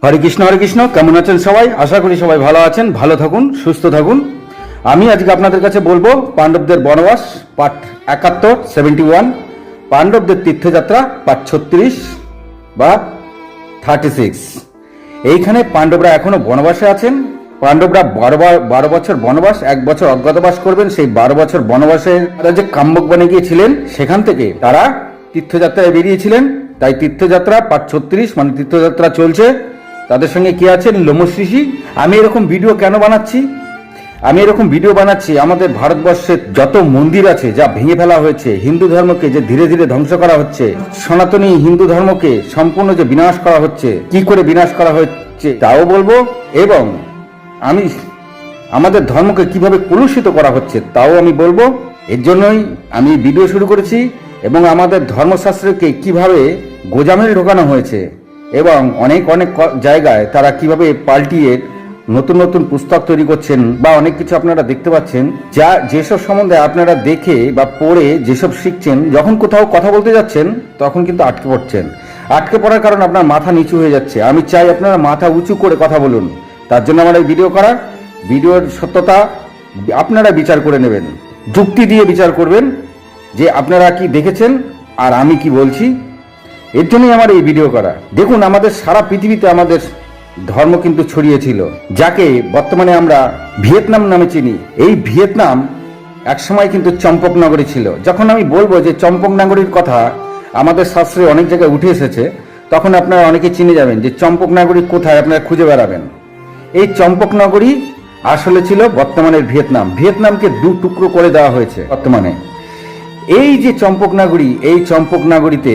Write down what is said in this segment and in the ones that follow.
হরে কৃষ্ণ। কেমন আছেন সবাই? আশা করি সবাই ভালো আছেন, ভালো থাকুন, সুস্থ থাকুন। আমি আজকে আপনাদের কাছে বলবো পাণ্ডবদের বনবাস পার্ট 71 71, পাণ্ডবদের তীর্থযাত্রা পার্ট 36 বা 36। এইখানে পাণ্ডবরা এখনো বনবাসে আছেন। পাণ্ডবরা 12 বছর বনবাস, 1 বছর অজ্ঞাতবাস করবেন। সেই 12 বছর বনবাসে তারা যে কাম্যক বনে গিয়েছিলেন, সেখান থেকে তারা তীর্থযাত্রায় বেরিয়েছিলেন। তাই তীর্থযাত্রা পার্ট 36 মানে তীর্থযাত্রা চলছে। তাদের সঙ্গে কে আছেন? লোমশ ঋষি। আমি এরকম ভিডিও কেন বানাচ্ছি? আমি এরকম ভিডিও বানাচ্ছি আমাদের ভারতবর্ষের যত মন্দির আছে যা ভেঙে ফেলা হয়েছে, হিন্দু ধর্মকে যে ধীরে ধীরে ধ্বংস করা হচ্ছে, সনাতনী হিন্দু ধর্মকে সম্পূর্ণ যে বিনাশ করা হচ্ছে, কি করে বিনাশ করা হচ্ছে তাও বলবো, এবং আমি আমাদের ধর্মকে কিভাবে কলুষিত করা হচ্ছে তাও আমি বলবো। এর জন্যই আমি ভিডিও শুরু করেছি। এবং আমাদের ধর্মশাস্ত্রকে কিভাবে গোজামিল ঢোকানো হয়েছে এবং অনেক জায়গায় তারা কিভাবে পাল্টিয়ে নতুন নতুন পুস্তক তৈরি করছেন বা অনেক কিছু আপনারা দেখতে পাচ্ছেন, যা যেসব সম্বন্ধে আপনারা দেখে বা পড়ে যেসব শিখছেন, যখন কোথাও কথা বলতে যাচ্ছেন তখন কিন্তু আটকে পড়ছেন। আটকে পড়ার কারণ আপনার মাথা নিচু হয়ে যাচ্ছে। আমি চাই আপনারা মাথা উঁচু করে কথা বলুন। তার জন্য আমার এই ভিডিও করা। ভিডিওর সত্যতা আপনারা বিচার করে নেবেন, যুক্তি দিয়ে বিচার করবেন যে আপনারা কি দেখেছেন আর আমি কি বলছি। এর জন্যই আমার এই ভিডিও করা। দেখুন, আমাদের সারা পৃথিবীতে আমাদের ধর্ম কিন্তু ছড়িয়েছিল, যাকে বর্তমানে আমরা ভিয়েতনাম নামে চিনি। এই ভিয়েতনাম একসময় কিন্তু চম্পক নগরী ছিল। যখন আমি বলবো যে চম্পক নগরীর কথা আমাদের শাস্ত্রে অনেক জায়গায় উঠে এসেছে, তখন আপনারা অনেকে চিনে যাবেন যে চম্পক নগরী কোথায়, আপনারা খুঁজে বেড়াবেন। এই চম্পক নগরী আসলে ছিল বর্তমানের ভিয়েতনাম। ভিয়েতনামকে 2 টুকরো করে দেওয়া হয়েছে বর্তমানে। এই যে চম্পক নগরী, এই চম্পক নগরীতে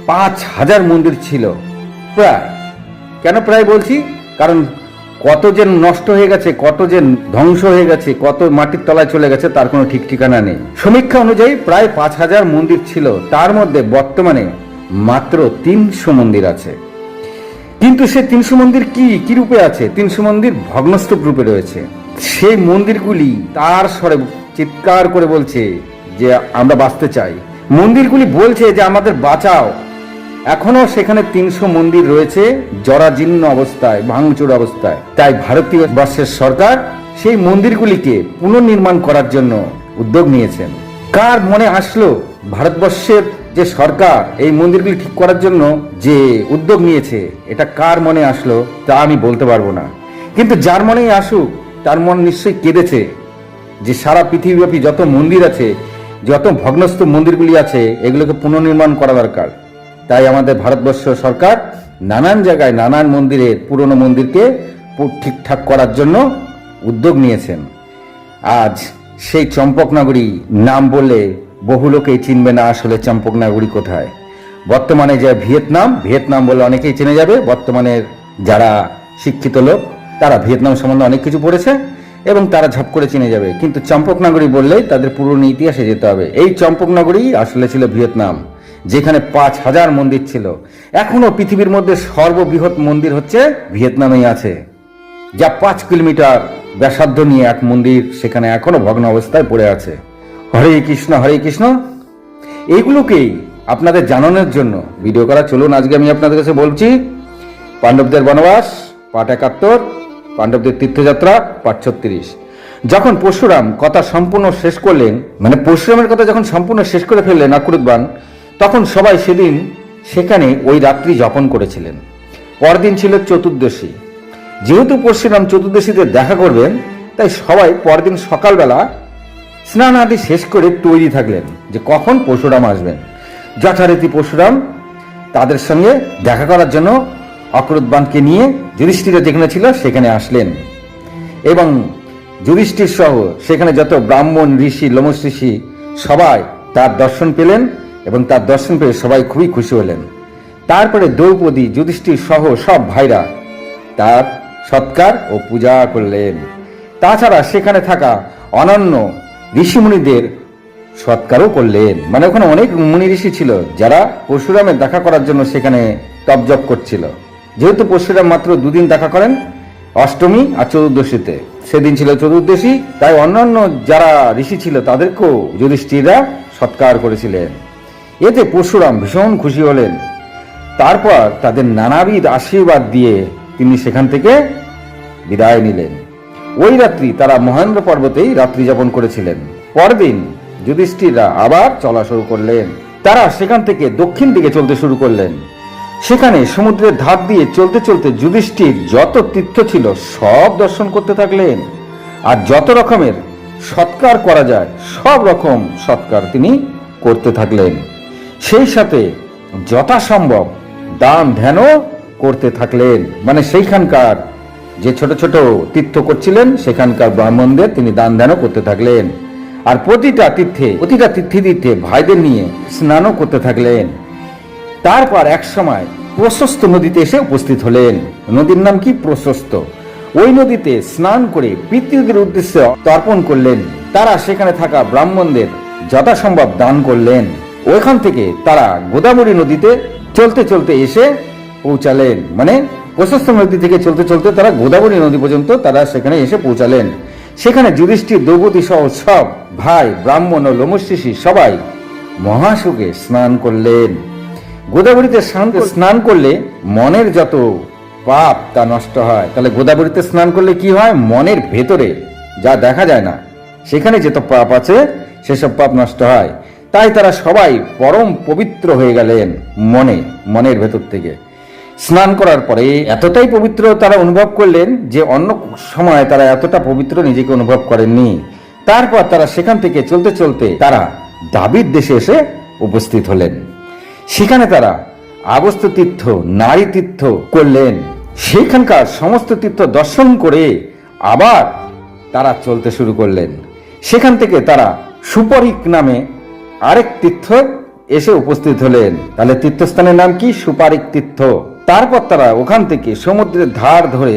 5000 মন্দির ছিল প্রায়। কেন প্রায় বলছি? কারণ কত যে নষ্ট হয়ে গেছে, কত যে ধ্বংস হয়ে গেছে, কত মাটির তলায় চলে গেছে তার কোনো ঠিক ঠিকানা নেই। সমীক্ষা অনুযায়ী প্রায় 5000 মন্দির ছিল। তার মধ্যে বর্তমানে মাত্র 300 মন্দির আছে। কিন্তু সে 300 মন্দির কি রূপে আছে? 300 মন্দির ভগ্নস্তূপ রূপে রয়েছে। সেই মন্দিরগুলি তার স্বরে চিৎকার করে বলছে যে আমরা বাঁচতে চাই। মন্দিরগুলি বলছে যে আমাদের বাঁচাও। এখনো সেখানে 300 মন্দির রয়েছে জরাজীর্ণ অবস্থায়, ভাঙচুর অবস্থায়। তাই ভারতীয় বর্ষের সরকার সেই মন্দিরগুলিকে পুনর্নির্মাণ করার জন্য উদ্যোগ নিয়েছেন। কার মনে আসলো ভারতবর্ষের যে সরকার এই মন্দিরগুলি ঠিক করার জন্য যে উদ্যোগ নিয়েছে, এটা কার মনে আসলো তা আমি বলতে পারবো না। কিন্তু যার মনেই আসুক, তার মন নিশ্চয়ই কেঁদেছে যে সারা পৃথিবীব্যাপী যত মন্দির আছে, যত ভগ্নস্তূপ মন্দিরগুলি আছে, এগুলোকে পুনর্নির্মাণ করা দরকার। তাই আমাদের ভারতবর্ষ সরকার নানান জায়গায় নানান মন্দিরের পুরনো মন্দিরকে ঠিকঠাক করার জন্য উদ্যোগ নিয়েছেন। আজ সেই চম্পক নগরী নাম বললে বহু লোকেই চিনবে না আসলে চম্পক নগরী কোথায়। বর্তমানে যে ভিয়েতনাম বলে অনেকেই চিনে যাবে। বর্তমানের যারা শিক্ষিত লোক তারা ভিয়েতনাম সম্বন্ধে অনেক কিছু পড়েছে এবং তারা ঝপ করে চিনে যাবে। কিন্তু চম্পক নগরী বললেই তাদের পুরনো ইতিহাসে যেতে হবে। এই চম্পক নগরী আসলে ছিল ভিয়েতনাম, যেখানে 5000 মন্দির ছিল। এখনো পৃথিবীর মধ্যে সর্ববৃহৎ মন্দির হচ্ছে ভিয়েতনামেই আছে, যা 5 কিলোমিটার ব্যাসার্ধ নিয়ে এক মন্দির সেখানে এখনো ভগ্ন অবস্থায় পড়ে আছে। হরে কৃষ্ণ। এইগুলোকেই আপনাদের জানানোর জন্য ভিডিও করা। চলুন আজকে আমি আপনাদের কাছে বলছি পাণ্ডবদের বনবাস পার্ট 71, পাণ্ডবদের তীর্থযাত্রা পার্ট 36। যখন পরশুরাম কথা সম্পূর্ণ শেষ করলেন, মানে পরশুরামের কথা যখন সম্পূর্ণ শেষ করে ফেললেন অক্রুতবান, তখন সবাই সেদিন সেখানে ওই রাত্রি যাপন করেছিলেন। পরদিন ছিল চতুর্দশী। যেহেতু পরশুরাম চতুর্দশীতে দেখা করবেন, তাই সবাই পরদিন সকালবেলা স্নান আদি শেষ করে তৈরি থাকলেন যে কখন পরশুরাম আসবেন। যথারীতি পরশুরাম তাদের সঙ্গে দেখা করার জন্য অক্রুতবানকে নিয়ে যুধিষ্ঠির যেখানে ছিল সেখানে আসলেন। এবং যুধিষ্ঠির সহ সেখানে যত ব্রাহ্মণ, ঋষি, লোমশ ঋষি সবাই তার দর্শন পেলেন এবং তার দর্শন পেয়ে সবাই খুবই খুশি হলেন। তারপরে দ্রৌপদী, যুধিষ্ঠির সহ সব ভাইরা তার সৎকার ও পূজা করলেন। তাছাড়া সেখানে থাকা অনন্য ঋষিমুনিদের সৎকারও করলেন। মানে ওখানে অনেক মুনি ঋষি ছিল যারা পরশুরামের দেখা করার জন্য সেখানে তপজপ করছিল। যেহেতু পরশুরাম মাত্র 2 দিন দেখা করেন, অষ্টমী আর চতুর্দশীতে, সেদিন ছিল চতুর্দশী, তাই অন্যান্য যারা ঋষি ছিল তাদেরকেও যুধিষ্ঠিররা সৎকার করেছিলেন। এতে পরশুরাম ভীষণ খুশি হলেন। তারপর তাদের নানাবিধ আশীর্বাদ দিয়ে তিনি সেখান থেকে বিদায় নিলেন। ওই রাত্রি তারা মহেন্দ্র পর্বতেই রাত্রি যাপন করেছিলেন। পরদিন যুধিষ্ঠিররা আবার চলা শুরু করলেন। তারা সেখান থেকে দক্ষিণ দিকে চলতে শুরু করলেন। সেখানে সমুদ্রের ধার দিয়ে চলতে চলতে যুধিষ্ঠির যত তীর্থ ছিল সব দর্শন করতে থাকলেন। আর যত রকমের সৎকার করা যায় সব রকম সৎকার তিনি করতে থাকলেন। সেই সাথে যথাসম্ভব দান ধ্যানও করতে থাকলেন। মানে সেইখানকার যে ছোট ছোট তীর্থ করছিলেন সেখানকার ব্রাহ্মণদের তিনি দান ধ্যানও করতে থাকলেন। আর প্রতিটা তীর্থে ভাইদের নিয়ে স্নানও করতে থাকলেন। তারপর এক সময় প্রশস্ত নদীতে এসে উপস্থিত হলেন। নদীর নাম কি? প্রশস্ত। ওই নদীতে স্নান করে পিতৃদের উদ্দেশ্যে তর্পণ করলেন। তারা সেখানে থাকা ব্রাহ্মণদের যথাসম্ভব দান করলেন। ওইখান থেকে তারা গোদাবরী নদীতে চলতে চলতে এসে পৌঁছালেন। মানে প্রশস্ত নদী থেকে চলতে চলতে তারা গোদাবরী নদী পর্যন্ত তারা সেখানে এসে পৌঁছালেন। সেখানে যুধিষ্ঠির, দ্রৌপদী সহ সব ভাই, ব্রাহ্মণ ও লোমশিষি সবাই মহাসুখে স্নান করলেন। গোদাবরীতে স্নান করলে মনের যত পাপ তা নষ্ট হয়। তাহলে গোদাবরীতে স্নান করলে কি হয়? মনের ভেতরে যা দেখা যায় না সেখানে যত পাপ আছে সেসব পাপ নষ্ট হয়। তাই তারা সবাই পরম পবিত্র হয়ে গেলেন। মনের ভেতর থেকে স্নান করার পরে এতটাই পবিত্র তারা অনুভব করলেন যে অন্য সময় তারা এতটা পবিত্র নিজেকে অনুভব করেননি। তারপর তারা সেখান থেকে চলতে চলতে তারা দাবির দেশে এসে উপস্থিত হলেন। সেখানে তারা আগস্ত্য তীর্থ, নারী তীর্থ করলেন। সেখানকার সমস্ত তীর্থ দর্শন করে আবার তারা চলতে শুরু করলেন। সেখান থেকে তারা সুপরিক নামে আরেক তীর্থ এসে উপস্থিত হলেন। তাহলে তীর্থস্থানের নাম কি? সুপারিক তীর্থ। তারপর তারা ওখান থেকে সমুদ্রের ধার ধরে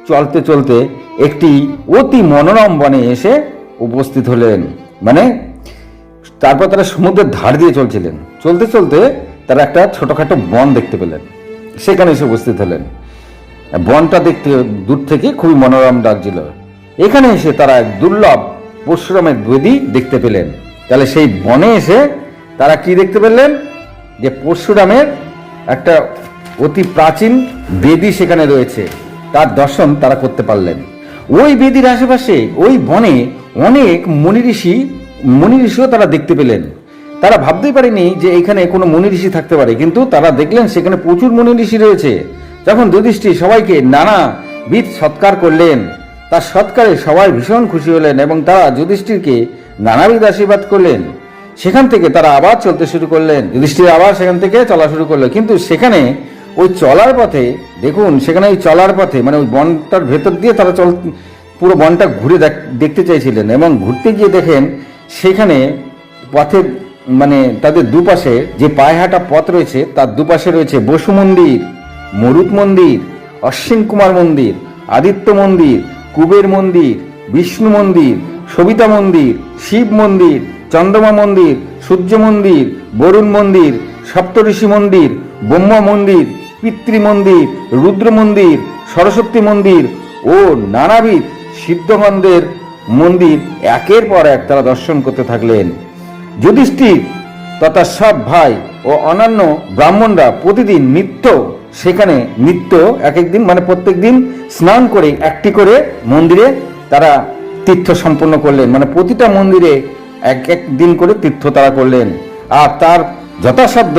চলতে চলতে একটি অতি মনোরম বনে এসে উপস্থিত হলেন। মানে তারপর তারা সমুদ্রের ধার দিয়ে চলছিলেন। চলতে চলতে তারা একটা ছোটখাটো বন দেখতে পেলেন। সেখানে এসে উপস্থিত হলেন। বনটা দেখতে দূর থেকে খুবই মনোরম লাগছিল। এখানে এসে তারা এক দুর্লভ পরশুরামের বেদী দেখতে পেলেন। তাহলে সেই বনে এসে তারা কি দেখতে পেলেন? যে পরশুরামের একটা অতি প্রাচীন বেদী সেখানে রয়েছে, তার দর্শন তারা করতে পারলেন। ওই বেদীর আশেপাশে ওই বনে অনেক মুনি ঋষিও তারা দেখতে পেলেন। তারা ভাবতেই পারেনি যে এখানে কোনো মুনি ঋষি থাকতে পারে, কিন্তু তারা দেখলেন সেখানে প্রচুর মুনি ঋষি রয়েছে। যখন যুধিষ্ঠির সবাইকে নানাবিধ সৎকার করলেন, তার সৎকারে সবাই ভীষণ খুশি হলেন এবং তারা যুধিষ্ঠিরকে নানাবিধ আশীর্বাদ করলেন। সেখান থেকে তারা আবার চলতে শুরু করলেন। যুধিষ্ঠির আবার সেখান থেকে চলা শুরু করলো। কিন্তু সেখানে ওই চলার পথে দেখুন, সেখানে ওই চলার পথে মানে ওই বনটার ভেতর দিয়ে তারা পুরো বনটা ঘুরে দেখতে চাইছিলেন এবং ঘুরতে গিয়ে দেখেন সেখানে পথের মানে তাদের দুপাশে যে পায়ে হাঁটা পথ রয়েছে তার দুপাশে রয়েছে বসু মন্দির, মরুত মন্দির, অশ্বিন কুমার মন্দির, আদিত্য মন্দির, কুবের মন্দির, বিষ্ণু মন্দির, সবিতা মন্দির, শিব মন্দির, চন্দ্রমা মন্দির, সূর্য মন্দির, বরুণ মন্দির, সপ্তঋষি মন্দির, ব্রহ্মা মন্দির, পিতৃ মন্দির, রুদ্র মন্দির, সরস্বতী মন্দির ও নানাবিধ সিদ্ধগণদের মন্দির একের পর এক তারা দর্শন করতে থাকলেন। যুধিষ্ঠির তথা সব ভাই ও অন্যান্য ব্রাহ্মণরা প্রতিদিন সেখানে এক একদিন মানে প্রত্যেক দিন স্নান করে একটি করে মন্দিরে তারা তীর্থ সম্পন্ন করলেন। মানে প্রতিটা মন্দিরে এক এক দিন করে তীর্থ তারা করলেন। আর তার যথাসাধ্য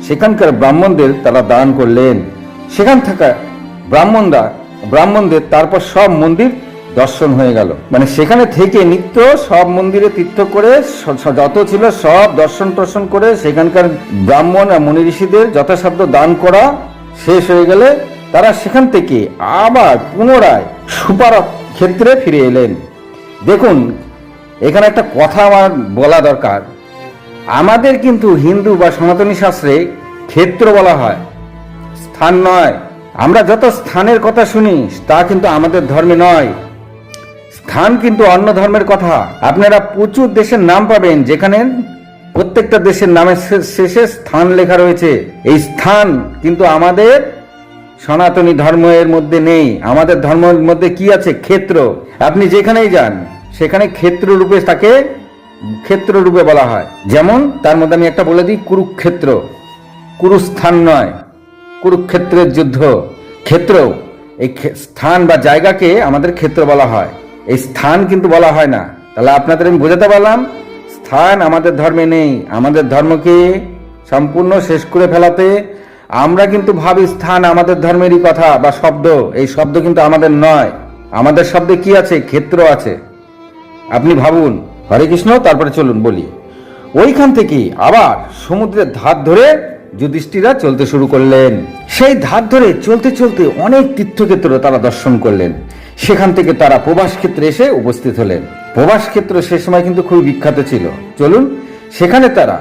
সেখানকার ব্রাহ্মণদের তারা দান করলেন। সেখান থাকা ব্রাহ্মণদের তারপর সব মন্দির দর্শন হয়ে গেল। মানে সেখানে থেকে সব মন্দিরে তীর্থ করে যত ছিল সব দর্শন করে সেখানকার ব্রাহ্মণ আর মুনি ঋষিদের যথাসাধ্য দান করা শেষ হয়ে গেলে তারা সেখান থেকে আবার পুনরায় সুপারক ক্ষেত্রে ফিরে এলেন। দেখুন, এখানে একটা কথা আমার বলা দরকার। আমাদের কিন্তু হিন্দু বা সনাতনী শাস্ত্রে ক্ষেত্র বলা হয়, স্থান নয়। আমরা যত স্থানের কথা শুনি তা কিন্তু আমাদের ধর্মে নয়। স্থান কিন্তু অন্য ধর্মের কথা। আপনারা প্রচুর দেশের নাম পাবেন যেখানে প্রত্যেকটা দেশের নামের শেষে স্থান লেখা রয়েছে। এই স্থান কিন্তু আমাদের সনাতনী ধর্মের মধ্যে নেই। আমাদের ধর্মের মধ্যে কি আছে? ক্ষেত্র। আপনি যেখানেই যান সেখানে তাকে ক্ষেত্র রূপে বলা হয়। যেমন তার মধ্যে আমি একটা বলে দিই, কুরুক্ষেত্র, কুরুস্থান নয়, কুরুক্ষেত্রের যুদ্ধ ক্ষেত্র। এই স্থান বা জায়গাকে আমাদের ক্ষেত্র বলা হয়, এই স্থান কিন্তু বলা হয় না। তাহলে আপনাদের আমি বোঝাতে পারলাম, স্থান আমাদের ধর্মে নেই। আমাদের ধর্মকে সম্পূর্ণ শেষ করে ফেলাতে আমরা কিন্তু ভাবি স্থান আমাদের ধর্মেরই কথা বা শব্দ। এই শব্দ কিন্তু আমাদের নয়। আমাদের শব্দে কি আছে? ক্ষেত্র আছে। আপনি ভাবুন। হরে কৃষ্ণ। তারপরে চলুন বলি, ওইখান থেকে আবার সমুদ্রের ধার ধরে যুধিষ্ঠিরা চলতে শুরু করলেন। সেই ধার ধরে চলতে চলতে অনেক তীর্থক্ষেত্র তারা দর্শন করলেন। সেখান থেকে তারা প্রবাস ক্ষেত্রে এসে উপস্থিত হলেন। প্রবাস ক্ষেত্র সে সময় কিন্তু খুবই বিখ্যাত ছিল। চলুন, সেখানে তারা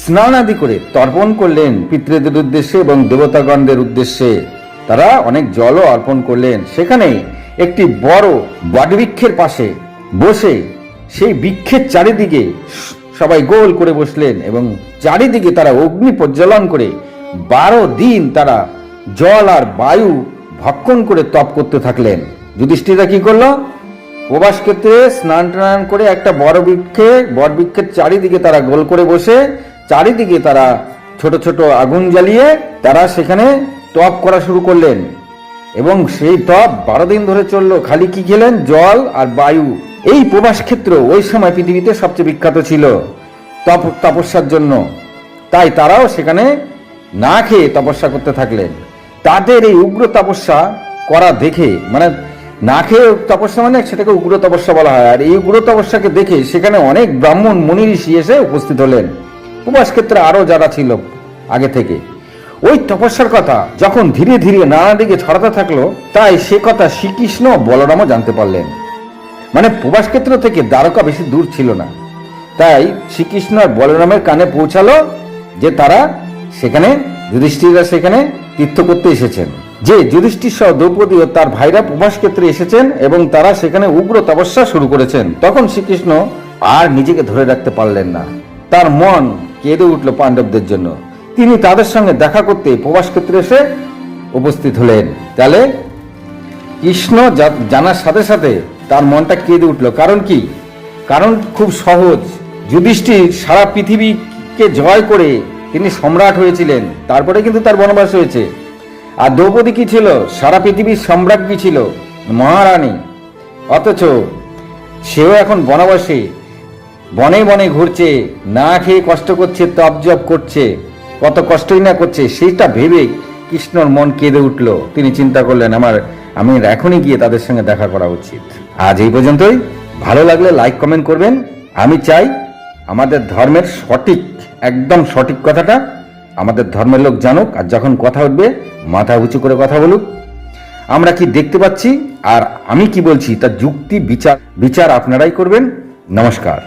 স্নান আদি করে তর্পণ করলেন পিতৃদের উদ্দেশ্যে এবং দেবতাগণদের উদ্দেশ্যে। তারা অনেক জলও অর্পণ করলেন। সেখানে একটি বড় বটবৃক্ষের পাশে বসে সেই বৃক্ষের চারিদিকে সবাই গোল করে বসলেন এবং চারিদিকে তারা অগ্নি প্রজ্বলন করে 12 দিন তারা জল আর বায়ু ভক্ষণ করে তপ করতে থাকলেন। যুধিষ্ঠিরা কি করলো? প্রবাস ক্ষেত্রে স্নান টান করে একটা বটবৃক্ষের চারিদিকে তারা গোল করে বসে চারিদিকে তারা ছোট ছোট আগুন জ্বালিয়ে তারা সেখানে তপ করা শুরু করলেন। এবং সেই তপ 12 দিন ধরে চললো। খালি কি খেলেন? জল আর বায়ু। এই প্রবাস ক্ষেত্র ওই সময় পৃথিবীতে সবচেয়ে বিখ্যাত ছিল তপস্যার জন্য। তাই তারাও সেখানে না খেয়ে তপস্যা করতে থাকলেন। তাদের এই উগ্র তপস্যা করা দেখে, মানে না খেয়ে তপস্যা মানে সেটাকে উগ্র তপস্যা বলা হয়। আর এই উগ্র তপস্যাকে দেখে সেখানে অনেক ব্রাহ্মণ মুনি ঋষি এসে উপস্থিত হলেন। প্রবাস ক্ষেত্রে আরো যারা ছিল আগে থেকে। ওই তপস্যার কথা যখন ধীরে ধীরে নানা দিকে ছড়াতে থাকলো, তাই সে কথা শ্রীকৃষ্ণ বলরামও জানতে পারলেন। মানে প্রবাস ক্ষেত্র থেকে দ্বারকা বেশি দূর ছিল না। তাই শ্রীকৃষ্ণ আর বলরামের কানে পৌঁছালো যে তারা সেখানে যুধিষ্ঠিরা সেখানে তীর্থ করতে এসেছেন, যে যুধিষ্ঠির সহ দ্রৌপদী ও তার ভাইরা প্রবাস ক্ষেত্রে এসেছেন এবং তারা সেখানে উগ্র তপস্যা শুরু করেছেন। তখন শ্রীকৃষ্ণ আর নিজেকে ধরে রাখতে পারলেন না। তার মন কেঁদে উঠল পাণ্ডবদের জন্য। তিনি তাদের সঙ্গে দেখা করতে প্রবাস ক্ষেত্রে এসে উপস্থিত হলেন। তাহলে কৃষ্ণ জানার সাথে সাথে তার মনটা কেঁদে উঠল। কারণ কি? কারণ খুব সহজ। যুধিষ্ঠির সারা পৃথিবীকে জয় করে তিনি সম্রাট হয়েছিলেন, তারপরে কিন্তু তার বনবাস হয়েছে। আর দ্রৌপদী কি ছিল? সারা পৃথিবীর সম্রাজ্ঞী ছিল, মহারানী। অথচ সেও এখন বনবাসে বনে বনে ঘুরছে, না খেয়ে কষ্ট করছে, তপ জপ করছে, কত কষ্টই না করছে। সেইটা ভেবে কৃষ্ণর মন কেঁদে উঠল। তিনি চিন্তা করলেন, আমি এখনই গিয়ে তাদের সঙ্গে দেখা করা উচিত। আজ এই পর্যন্তই। ভালো লাগলে লাইক কমেন্ট করবেন। আমি চাই আমাদের ধর্মের একদম সঠিক কথাটা আমাদের ধর্মের লোক জানুক, আর যখন কথা উঠবে মাথা উঁচু করে কথা বলুক। আমরা কি দেখতে পাচ্ছি আর আমি কি বলছি তার যুক্তি বিচার আপনারাই করবেন। নমস্কার।